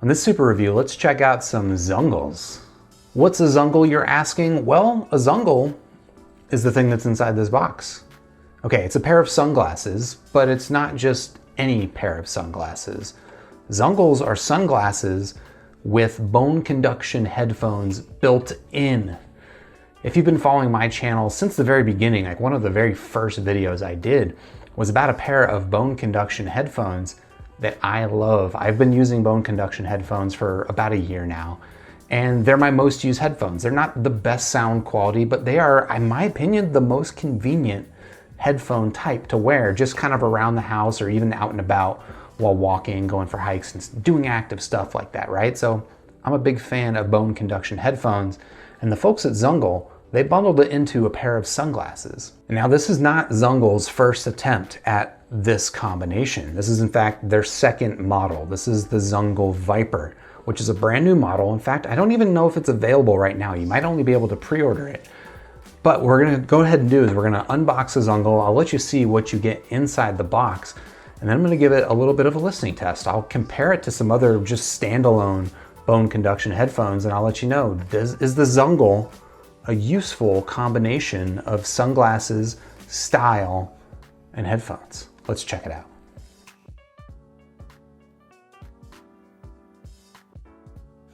On this super review, let's check out some Zungles. What's a Zungle, you're asking? Well, a Zungle is the thing that's inside this box. Okay, it's a pair of sunglasses, but it's not just any pair of sunglasses. Zungles are sunglasses with bone conduction headphones built in. If you've been following my channel since the very beginning, like one of the very first videos I did was about a pair of bone conduction headphones that I love. I've been using bone conduction headphones for about a year now, and they're my most used headphones. They're not the best sound quality, but they are, in my opinion, the most convenient headphone type to wear just kind of around the house or even out and about while walking, going for hikes and doing active stuff like that, right? So I'm a big fan of bone conduction headphones, and the folks at Zungle, they bundled it into a pair of sunglasses. And now this is not Zungle's first attempt at this combination. This is in fact their second model. This is the Zungle Viper, which is a brand new model. In fact, I don't even know if it's available right now. You might only be able to pre-order it. But what we're gonna go ahead and do is we're gonna unbox the Zungle. I'll let you see what you get inside the box, and then I'm gonna give it a little bit of a listening test. I'll compare it to some other just standalone bone conduction headphones, and I'll let you know, is the Zungle a useful combination of sunglasses, style, and headphones? Let's check it out.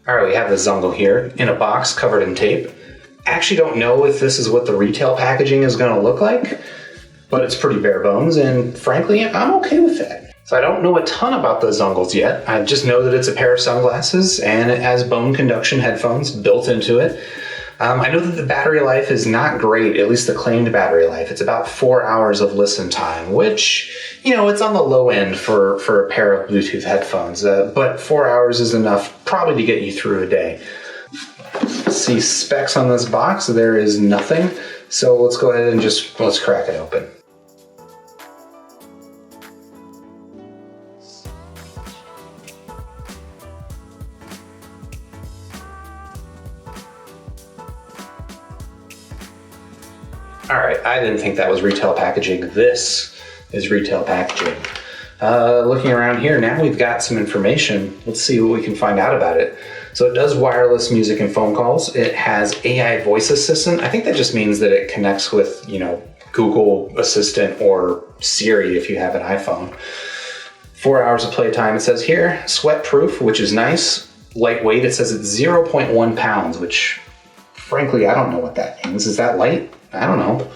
All right, we have the Zungle here in a box covered in tape. I actually don't know if this is what the retail packaging is gonna look like, but it's pretty bare bones, and frankly, I'm okay with that. So I don't know a ton about the Zungles yet. I just know that it's a pair of sunglasses and it has bone conduction headphones built into it. I know that the battery life is not great, at least the claimed battery life. It's about 4 hours of listen time, which, you know, it's on the low end for a pair of Bluetooth headphones, but 4 hours is enough probably to get you through a day. See specs on this box, there is nothing. So let's go ahead and let's crack it open. All right, I didn't think that was retail packaging. This is retail packaging. Looking around here, now we've got some information. Let's see what we can find out about it. So it does wireless music and phone calls. It has AI voice assistant. I think that just means that it connects with, you know, Google Assistant or Siri if you have an iPhone. 4 hours of playtime, it says here. Sweat proof, which is nice. Lightweight, it says it's 0.1 pounds, which frankly, I don't know what that means. Is that light? I don't know.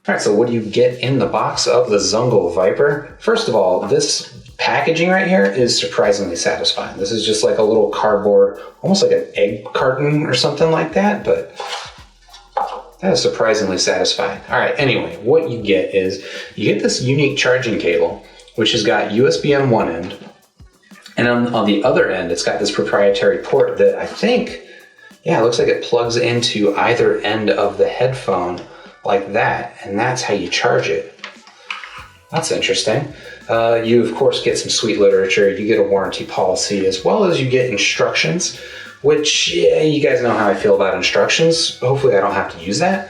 All right, so what do you get in the box of the Zungle Viper? First of all, this packaging right here is surprisingly satisfying. This is just like a little cardboard, almost like an egg carton or something like that, but that is surprisingly satisfying. All right, anyway, what you get is you get this unique charging cable, which has got USB on one end, and on the other end, it's got this proprietary port that I think, yeah, it looks like it plugs into either end of the headphone like that, and that's how you charge it. That's interesting. You of course get some sweet literature, you get a warranty policy, as well as you get instructions, which, yeah, you guys know how I feel about instructions. Hopefully I don't have to use that.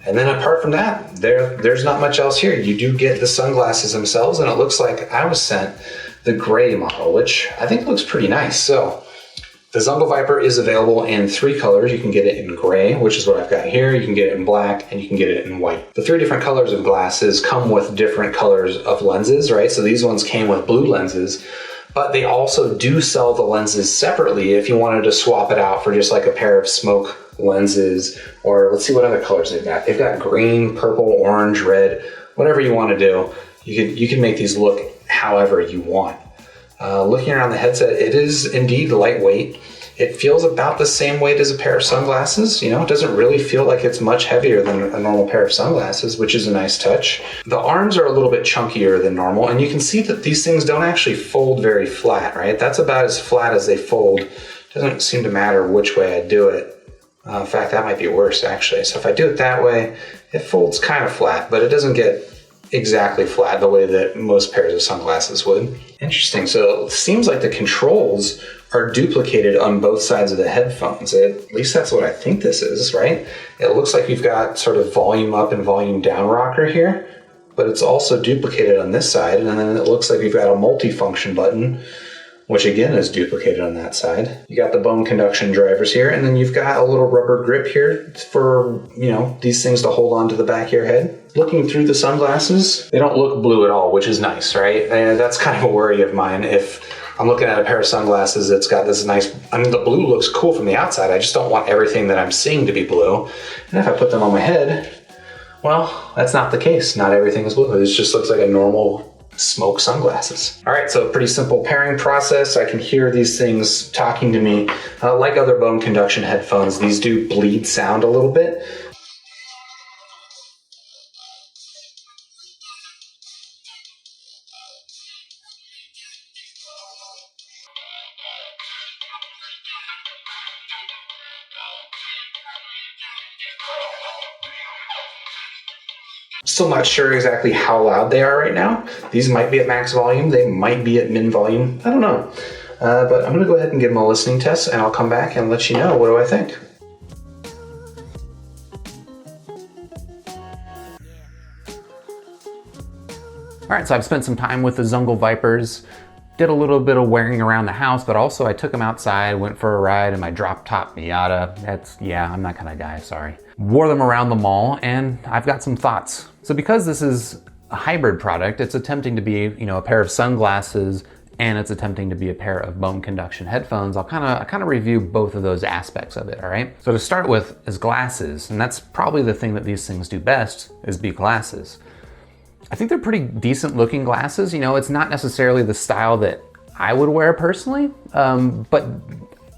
And then apart from that, there's not much else here. You do get the sunglasses themselves, and it looks like I was sent the gray model, which I think looks pretty nice. So the Zungle Viper is available in 3 colors. You can get it in gray, which is what I've got here. You can get it in black, and you can get it in white. The 3 different colors of glasses come with different colors of lenses, right? So these ones came with blue lenses, but they also do sell the lenses separately if you wanted to swap it out for just like a pair of smoke lenses, or let's see what other colors they've got. They've got green, purple, orange, red, whatever you want to do. You can make these look however you want. Looking around the headset, it is indeed lightweight. It feels about the same weight as a pair of sunglasses. You know, it doesn't really feel like it's much heavier than a normal pair of sunglasses, which is a nice touch. The arms are a little bit chunkier than normal, and you can see that these things don't actually fold very flat, right? That's about as flat as they fold. Doesn't seem to matter which way I do it. In fact, that might be worse actually. So if I do it that way, it folds kind of flat, but it doesn't get exactly flat the way that most pairs of sunglasses would. Interesting. So it seems like the controls are duplicated on both sides of the headphones. At least that's what I think this is, right? It looks like you've got sort of volume up and volume down rocker here, but it's also duplicated on this side. And then it looks like you've got a multi-function button, which again is duplicated on that side. You got the bone conduction drivers here, and then you've got a little rubber grip here for, you know, these things to hold on to the back of your head. Looking through the sunglasses, they don't look blue at all, which is nice, right? And that's kind of a worry of mine. If I'm looking at a pair of sunglasses, it's got this nice, I mean, the blue looks cool from the outside. I just don't want everything that I'm seeing to be blue. And if I put them on my head, well, that's not the case. Not everything is blue. It just looks like a normal smoke sunglasses. All right, so pretty simple pairing process. I can hear these things talking to me. Like other bone conduction headphones, these do bleed sound a little bit. Still not sure exactly how loud they are right now. These might be at max volume, they might be at min volume, I don't know. But I'm gonna go ahead and give them a listening test and I'll come back and let you know what do I think. All right, so I've spent some time with the Zungle Vipers, did a little bit of wearing around the house, but also I took them outside, went for a ride in my drop top Miata. Yeah, I'm that kind of guy, sorry. Wore them around the mall and I've got some thoughts. So because this is a hybrid product, it's attempting to be, you know, a pair of sunglasses and it's attempting to be a pair of bone conduction headphones. I'll kind of review both of those aspects of it, all right? So to start with is glasses, and that's probably the thing that these things do best is be glasses. I think they're pretty decent looking glasses. You know, it's not necessarily the style that I would wear personally, but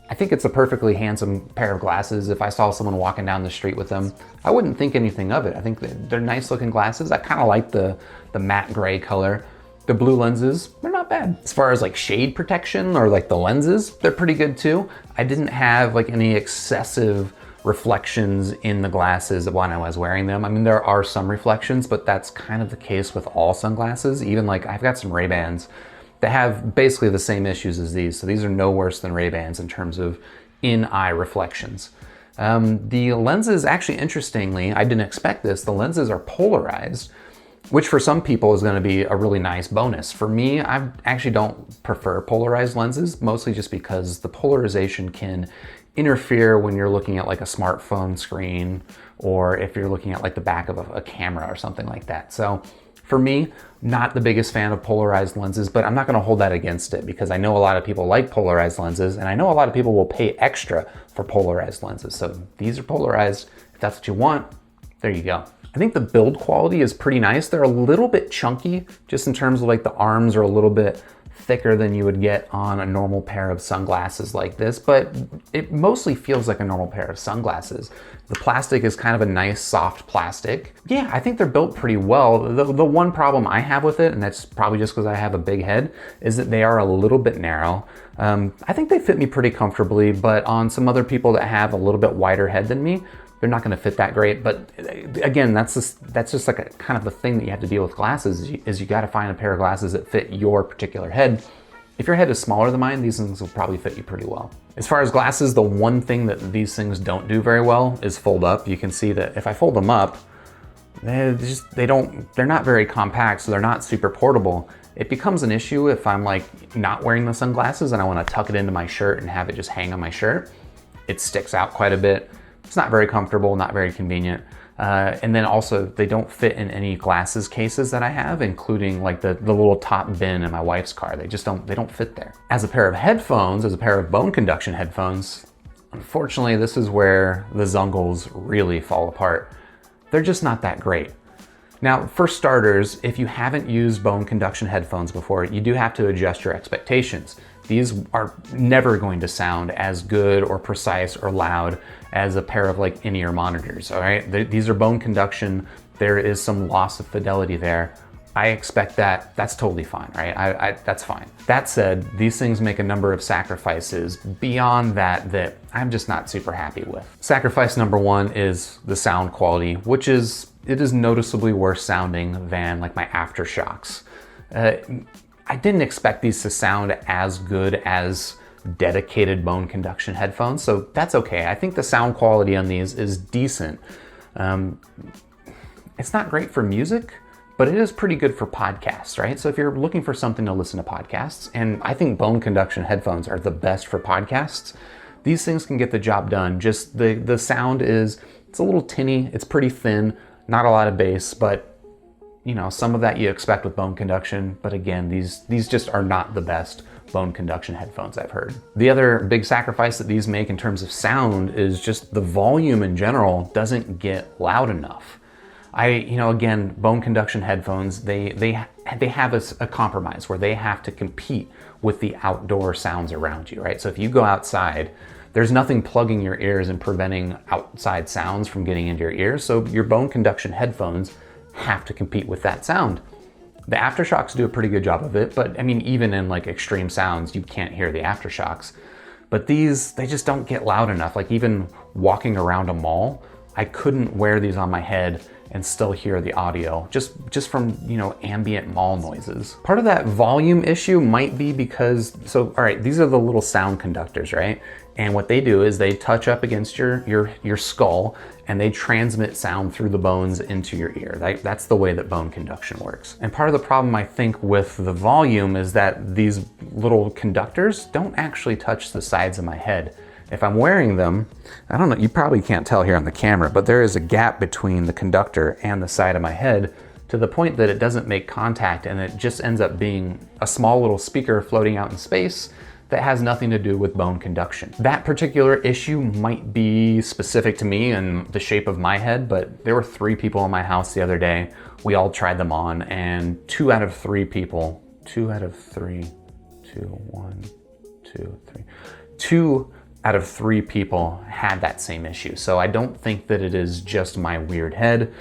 I think it's a perfectly handsome pair of glasses. If I saw someone walking down the street with them, I wouldn't think anything of it. I think they're nice looking glasses. I kind of like the matte gray color. The blue lenses, they're not bad. As far as like shade protection or like the lenses, they're pretty good too. I didn't have like any excessive reflections in the glasses when I was wearing them. I mean, there are some reflections, but that's kind of the case with all sunglasses. Even like I've got some Ray-Bans that have basically the same issues as these. So these are no worse than Ray-Bans in terms of in-eye reflections. The lenses, actually interestingly, I didn't expect this, the lenses are polarized, which for some people is gonna be a really nice bonus. For me, I actually don't prefer polarized lenses, mostly just because the polarization can interfere when you're looking at like a smartphone screen or if you're looking at like the back of a camera or something like that. So for me, not the biggest fan of polarized lenses, but I'm not gonna hold that against it because I know a lot of people like polarized lenses and I know a lot of people will pay extra for polarized lenses. So these are polarized. If that's what you want, there you go. I think the build quality is pretty nice. They're a little bit chunky just in terms of like the arms are a little bit thicker than you would get on a normal pair of sunglasses like this, but it mostly feels like a normal pair of sunglasses. The plastic is kind of a nice soft plastic. Yeah, I think they're built pretty well. The one problem I have with it, and that's probably just because I have a big head, is that they are a little bit narrow. I think they fit me pretty comfortably, but on some other people that have a little bit wider head than me, they're not gonna fit that great. But again, that's just like a kind of the thing that you have to deal with glasses is you gotta find a pair of glasses that fit your particular head. If your head is smaller than mine, these things will probably fit you pretty well. As far as glasses, the one thing that these things don't do very well is fold up. You can see that if I fold them up, they're not very compact, so they're not super portable. It becomes an issue if I'm like not wearing the sunglasses and I wanna tuck it into my shirt and have it just hang on my shirt. It sticks out quite a bit. It's not very comfortable, not very convenient. And then also they don't fit in any glasses cases that I have, including like the little top bin in my wife's car. They don't fit there. As a pair of headphones, as a pair of bone conduction headphones, unfortunately, this is where the Zungles really fall apart. They're just not that great. Now, for starters, if you haven't used bone conduction headphones before, you do have to adjust your expectations. these are never going to sound as good or precise or loud as a pair of like in-ear monitors, all right? These are bone conduction. There is some loss of fidelity there. I expect that. That's totally fine, right? That's fine. That said, these things make a number of sacrifices beyond that I'm just not super happy with. Sacrifice number one is the sound quality, which is, it is noticeably worse sounding than like my Aftershocks. I didn't expect these to sound as good as dedicated bone conduction headphones, so that's okay. I think the sound quality on these is decent. It's not great for music, but it is pretty good for podcasts, right? So if you're looking for something to listen to podcasts, and I think bone conduction headphones are the best for podcasts, these things can get the job done. Just the sound is, it's a little tinny, it's pretty thin, not a lot of bass, but you know, some of that you expect with bone conduction, but again, these just are not the best bone conduction headphones I've heard. The other big sacrifice that these make in terms of sound is just the volume in general doesn't get loud enough. Again, bone conduction headphones, they have a compromise where they have to compete with the outdoor sounds around you, right? So if you go outside, there's nothing plugging your ears and preventing outside sounds from getting into your ears. So your bone conduction headphones have to compete with that sound. The Aftershocks do a pretty good job of it, but I mean, even in like extreme sounds, you can't hear the Aftershocks. But these, they just don't get loud enough. Like even walking around a mall, I couldn't wear these on my head and still hear the audio just from, ambient mall noises. Part of that volume issue might be because, all right, these are the little sound conductors, right? And what they do is they touch up against your skull and they transmit sound through the bones into your ear. That's the way that bone conduction works. And part of the problem I think with the volume is that these little conductors don't actually touch the sides of my head. If I'm wearing them, I don't know, you probably can't tell here on the camera, but there is a gap between the conductor and the side of my head to the point that it doesn't make contact and it just ends up being a small little speaker floating out in space that has nothing to do with bone conduction. That particular issue might be specific to me and the shape of my head, but there were 3 people in my house the other day. We all tried them on and 2 out of 3 people, 2 out of 3 people had that same issue. So I don't think that it is just my weird head.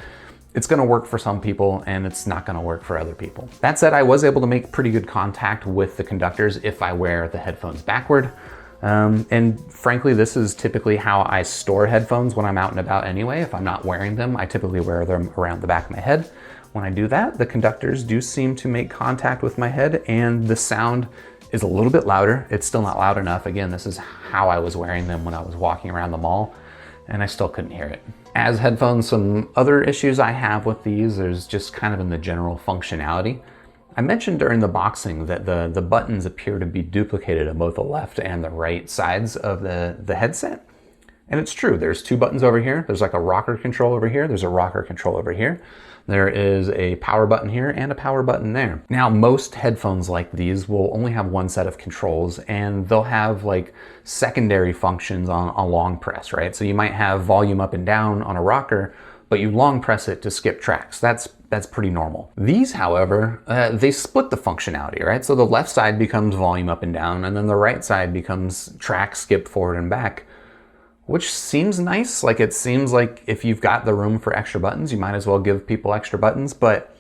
It's gonna work for some people and it's not gonna work for other people. That said, I was able to make pretty good contact with the conductors if I wear the headphones backward. And frankly, this is typically how I store headphones when I'm out and about anyway. If I'm not wearing them, I typically wear them around the back of my head. When I do that, the conductors do seem to make contact with my head and the sound is a little bit louder. It's still not loud enough. Again, this is how I was wearing them when I was walking around the mall and I still couldn't hear it. As headphones, some other issues I have with these is just kind of in the general functionality. I mentioned during the boxing that the buttons appear to be duplicated on both the left and the right sides of the headset. And it's true, there's 2 buttons over here. There's like a rocker control over here. There's a rocker control over here. There is a power button here and a power button there. Now, most headphones like these will only have 1 set of controls and they'll have like secondary functions on a long press, right? So you might have volume up and down on a rocker, but you long press it to skip tracks. That's pretty normal. These, however, they split the functionality, right? So the left side becomes volume up and down and then the right side becomes track skip forward and back, which seems nice. Like it seems like if you've got the room for extra buttons, you might as well give people extra buttons. But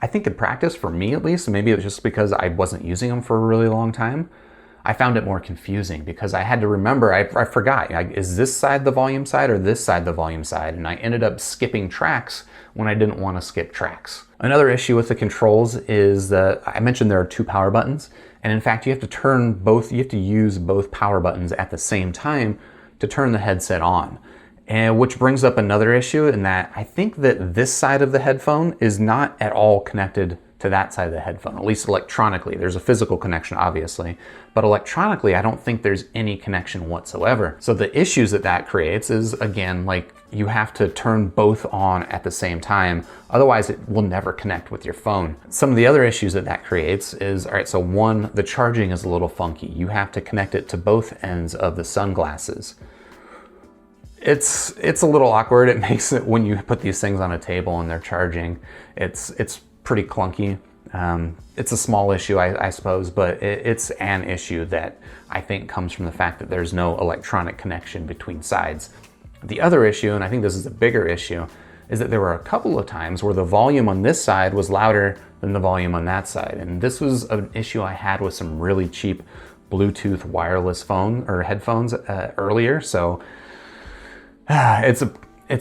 I think in practice, for me at least, maybe it was just because I wasn't using them for a really long time, I found it more confusing because I had to remember, I forgot, is this side the volume side or this side the volume side? And I ended up skipping tracks when I didn't want to skip tracks. Another issue with the controls is that I mentioned there are 2 power buttons. And in fact, you have to use both power buttons at the same time to turn the headset on. And which brings up another issue in that I think that this side of the headphone is not at all connected to that side of the headphone, at least electronically. There's a physical connection, obviously, but electronically, I don't think there's any connection whatsoever. So the issues that creates is, again, like you have to turn both on at the same time. Otherwise, it will never connect with your phone. Some of the other issues that creates is, all right, so one, the charging is a little funky. You have to connect it to both ends of the sunglasses. It's a little awkward. It makes it, when you put these things on a table and they're charging, it's pretty clunky. It's a small issue, I suppose, but it's an issue that I think comes from the fact that there's no electronic connection between sides. The other issue, and I think this is a bigger issue, is that there were a couple of times where the volume on this side was louder than the volume on that side. And this was an issue I had with some really cheap Bluetooth wireless phone or headphones earlier. So it's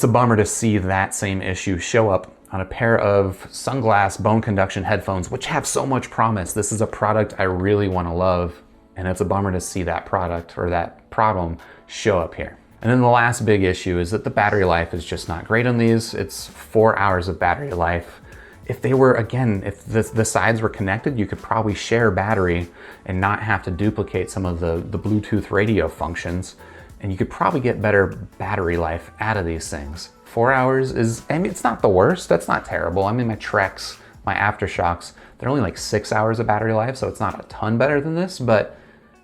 a bummer to see that same issue show up on a pair of sunglass bone conduction headphones, which have so much promise. This is a product I really want to love, and it's a bummer to see that product or that problem show up here. And then the last big issue is that the battery life is just not great on these. It's 4 hours of battery life. If they were, again, if the sides were connected, you could probably share battery and not have to duplicate some of the Bluetooth radio functions, and you could probably get better battery life out of these things. 4 hours is, I mean, it's not the worst, that's not terrible. I mean, my Treks, my Aftershocks, they're only like 6 hours of battery life, so it's not a ton better than this, but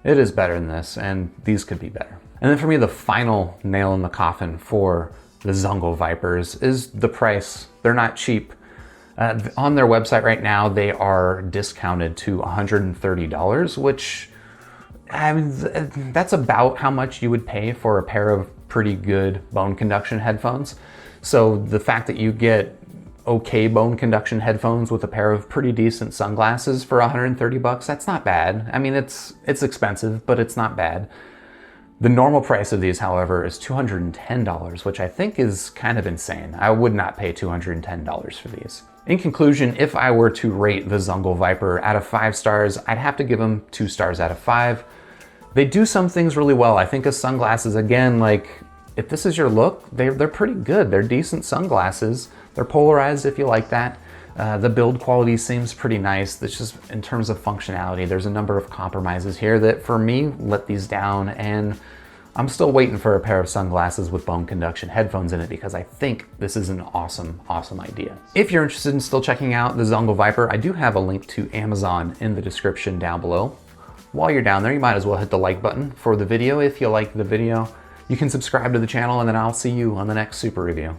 it is better than this, and these could be better. And then for me, the final nail in the coffin for the Zungle Vipers is the price. They're not cheap. On their website right now, they are discounted to $130, which, I mean, that's about how much you would pay for a pair of pretty good bone conduction headphones. So the fact that you get okay bone conduction headphones with a pair of pretty decent sunglasses for $130, that's not bad. I mean, it's expensive, but it's not bad. The normal price of these, however, is $210, which I think is kind of insane. I would not pay $210 for these. In conclusion, if I were to rate the Zungle Viper out of 5 stars, I'd have to give them 2 stars out of 5. They do some things really well. I think as sunglasses, again, like, if this is your look, they're pretty good. They're decent sunglasses. They're polarized if you like that. The build quality seems pretty nice. It's just in terms of functionality, there's a number of compromises here that for me let these down, and I'm still waiting for a pair of sunglasses with bone conduction headphones in it because I think this is an awesome, awesome idea. If you're interested in still checking out the Zungle Viper, I do have a link to Amazon in the description down below. While you're down there, you might as well hit the like button for the video if you like the video. You can subscribe to the channel, and then I'll see you on the next super review.